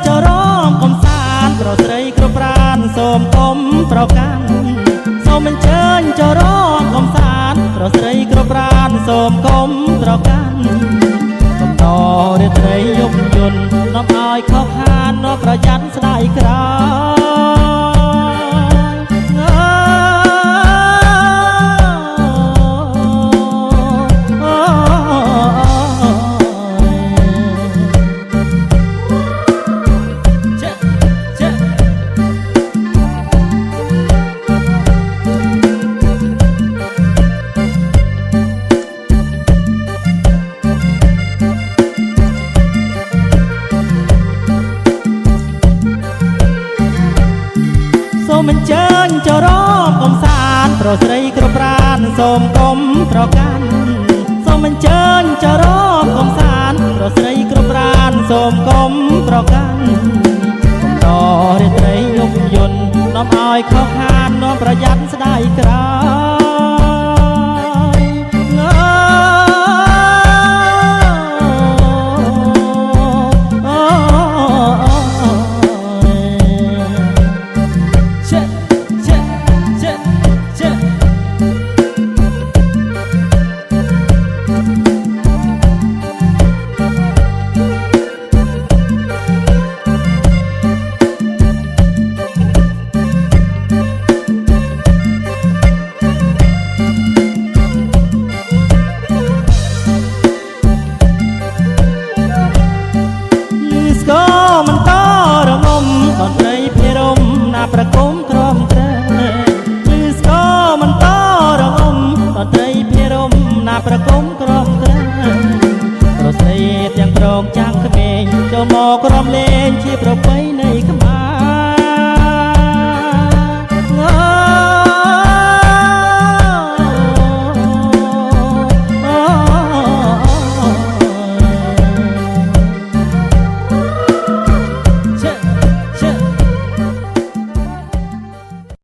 ចរមកំសាន្តប្រស្រីគ្រប់ប្រានសូមកុំប្រកាន់សូមអញ្ជើញចរមកំសាន្តប្រស្រីគ្រប់ប្រានសូមកុំប្រកាន់កំដររាត្រីយប់យន្តនាំឲ្យខកខាននាំប្រយ័ត្នស្ដាយក្រោសូមអញ្ជើញចរមកំសាន្តប្រស្រីគ្រប់ប្រានសូមកុំប្រកាន់សូមអញ្ជើញចរមកំសាន្តប្រស្រីគ្រប់ប្រានសូមកុំប្រកាន់កំដររាត្រីយប់យន្តនាំឲ្យខកខាននាំប្រយ័ត្នស្ដាយក្រោប្រគំក្រំត្រែគឺស្គរមិនតរងំតន្ត្រីភិរមណាប្រគំក្រំត្រែប្រស្រីទាំងប្រងចាំងក្មេងចូលមកក្រំលេងជាប្រព